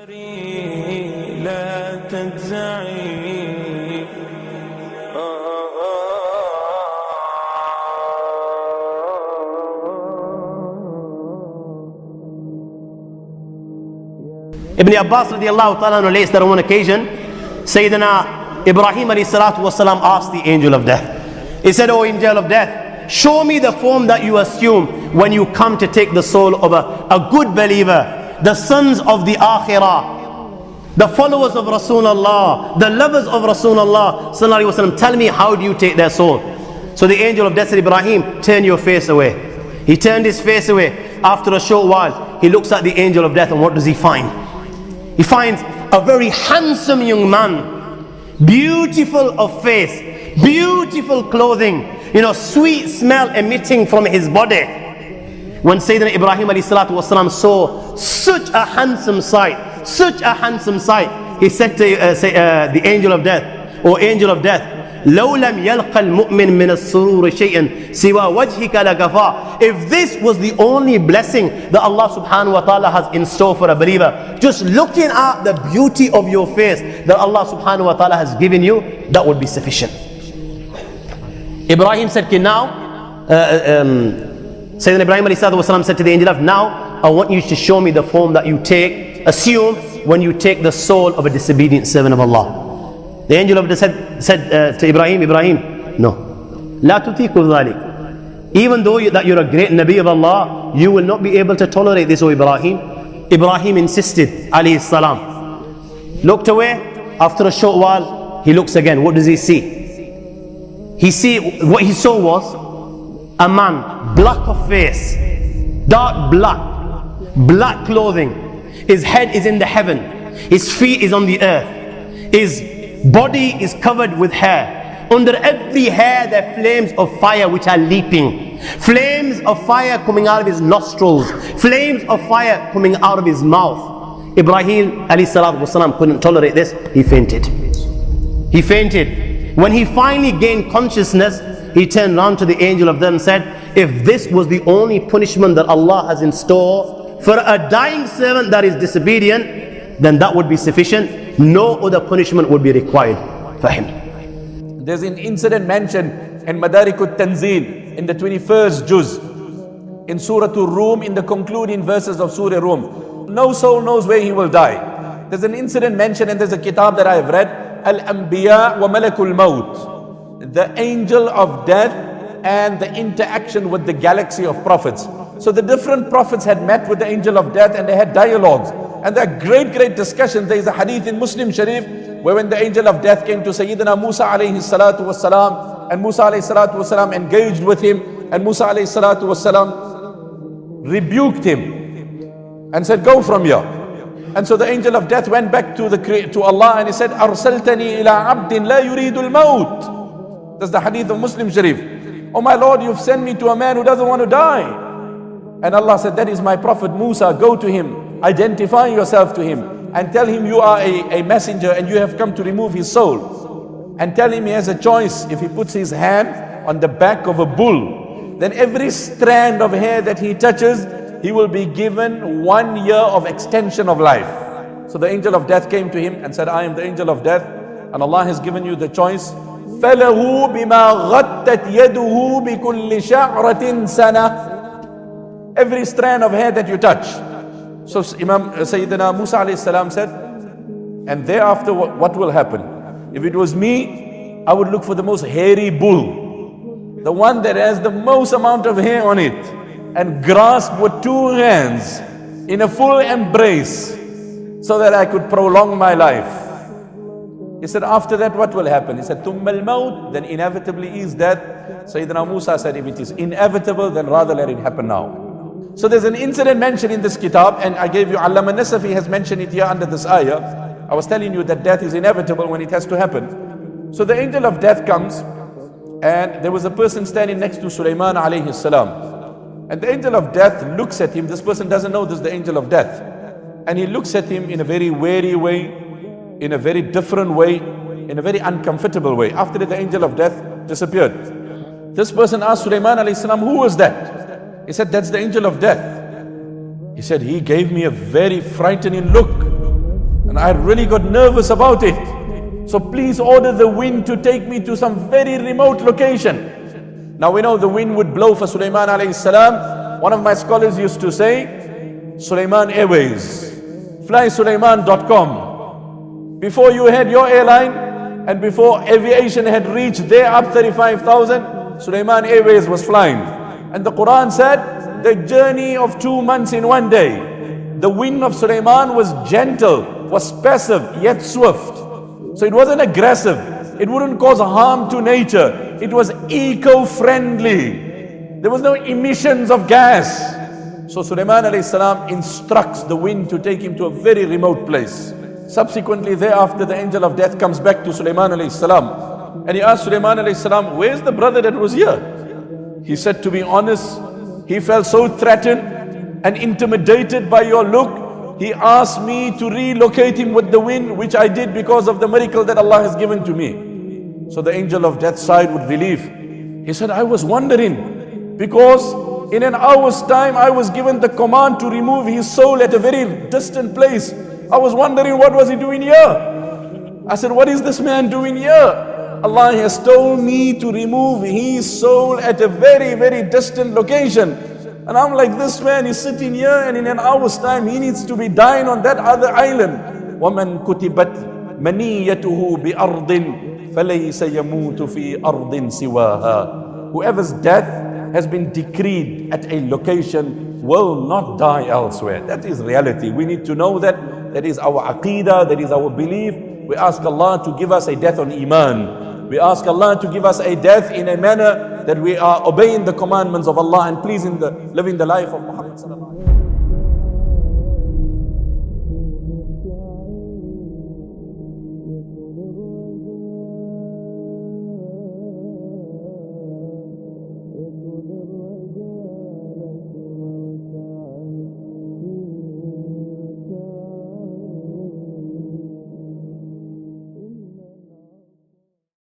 لا تجزعي. Ibn Abbas radiallahu ta'ala relates that on one occasion, Sayyidina Ibrahim alayhi salatu wasalam asked the angel of death. He said, "O angel of death, show me the form that you assume when you come to take the soul of a good believer, the sons of the Akhirah, the followers of Rasulullah, the lovers of Rasulullah sallallahu alaihi wasallam. Tell me, how do you take their soul?" So the angel of death said, "Ibrahim, turn your face away." He turned his face away. After a short while, he looks at the angel of death, and what does he find? He finds a very handsome young man, beautiful of face, beautiful clothing, sweet smell emitting from his body. When Sayyidina Ibrahim alayhi salatu wasalam saw such a handsome sight, he said to the angel of death, "O angel of death, لو لم يلقى المؤمن من السرور شيئا سوى وجهك لكفى." If this was the only blessing that Allah subhanahu wa ta'ala has in store for a believer, just looking at the beauty of your face that Allah subhanahu wa ta'ala has given you, that would be sufficient. Ibrahim said, now, Sayyidina Ibrahim alayhi salatu wasalam said to the angel of, "Now I want you to show me the form that you assume when you take the soul of a disobedient servant of Allah." The angel of death said to Ibrahim, "No, لا تطيق ذلك." Even though that you're a great Nabi of Allah, you will not be able to tolerate this, O Ibrahim. Ibrahim insisted, alayhi salam. Looked away. After a short while, he looks again. What does he see? What he saw was a man, black of face, dark black clothing. His head is in the heaven. His feet is on the earth. His body is covered with hair. Under every hair there are flames of fire which are leaping. Flames of fire coming out of his nostrils. Flames of fire coming out of his mouth. Ibrahim alayhi salatu wasalam couldn't tolerate this. He fainted. When he finally gained consciousness, he turned round to the angel of death and said, "If this was the only punishment that Allah has in store for a dying servant that is disobedient, then that would be sufficient. No other punishment would be required for him." There's an incident mentioned in Madarikut Tanzil in the 21st juz, in Surah Rum, in the concluding verses of Surah Rum. No soul knows where he will die. There's an incident mentioned, and there's a kitab that I have read, Al-Anbiya wa Malakul Maut, the angel of death and the interaction with the galaxy of prophets. So the different prophets had met with the angel of death and they had dialogues. And there are great discussions. There is a hadith in Muslim Sharif where when the angel of death came to Sayyidina Musa alayhi salatu wasalam, and Musa alayhi salatu wasalam engaged with him, and Musa alayhi salatu wasalam rebuked him and said, "Go from here." And so the angel of death went back to Allah and he said, "Arsaltani ila abdin la yuridul maut." That's the hadith of Muslim Sharif. "Oh my Lord, you've sent me to a man who doesn't want to die." And Allah said, "That is my prophet Musa. Go to him, identify yourself to him, and tell him you are a messenger and you have come to remove his soul. And tell him he has a choice. If he puts his hand on the back of a bull, then every strand of hair that he touches, he will be given 1 year of extension of life." So the angel of death came to him and said, "I am the angel of death, and Allah has given you the choice. فَلَهُ بِمَا غَطَّتْ يَدُهُ بِكُلِّ شَعْرَةٍ سَنَةٍ." Every strand of hair that you touch. So Sayyidina Musa alayhi salam said, "And thereafter what will happen? If it was me, I would look for the most hairy bull, the one that has the most amount of hair on it, and grasp with 2 hands in a full embrace so that I could prolong my life." He said, "After that what will happen?" He said, "Thumma al-maut," then inevitably is death. Sayyidina Musa said, "If it is inevitable, then rather let it happen now." So there's an incident mentioned in this kitab, and I gave you, Allama Nasafi has mentioned it here under this ayah. I was telling you that death is inevitable when it has to happen. So the angel of death comes, and there was a person standing next to Sulaiman alayhi salam. And the angel of death looks at him. This person doesn't know this is the angel of death. And he looks at him in a very wary way, in a very different way, in a very uncomfortable way. After that, the angel of death disappeared. This person asked Sulaiman alayhi salam, "Who was that?" He said, "That's the angel of death." He said, "He gave me a very frightening look. And I really got nervous about it. So please order the wind to take me to some very remote location. Now we know the wind would blow for Sulaiman alayhi salam. One of my scholars used to say, Sulaiman Airways, flysulaiman.com. Before you had your airline and before aviation had reached there up 35,000, Sulaiman Airways was flying. And the Quran said, the journey of 2 months in one day. The wind of Sulaiman was gentle, was passive, yet swift. So it wasn't aggressive. It wouldn't cause harm to nature. It was eco-friendly. There was no emissions of gas. So Sulaiman alayhi salam instructs the wind to take him to a very remote place. Subsequently thereafter, the angel of death comes back to Sulaiman alayhi salam. And he asked Sulaiman alayhi salam, where's the brother that was here? He said, to be honest, he felt so threatened and intimidated by your look. He asked me to relocate him with the wind, which I did because of the miracle that Allah has given to me. So the angel of death sighed with relief. He said, I was wondering, because in an hour's time I was given the command to remove his soul at a very distant place. I was wondering, what was he doing here? I said, what is this man doing here? Allah has told me to remove his soul at a very, very distant location. And I'm like, this man is sitting here and in an hour's time he needs to be dying on that other island. وَمَنْ كُتِبَتْ مَنِيَّتُهُ بِأَرْضٍ فَلَيْسَ يَمُوتُ فِي أَرْضٍ سِوَاهَا. Whoever's death has been decreed at a location will not die elsewhere. That is reality. We need to know that. That is our aqeedah, that is our belief. We ask Allah to give us a death on iman. We ask Allah to give us a death in a manner that we are obeying the commandments of Allah and living the life of Muhammad sallallahu alaihi wasallam.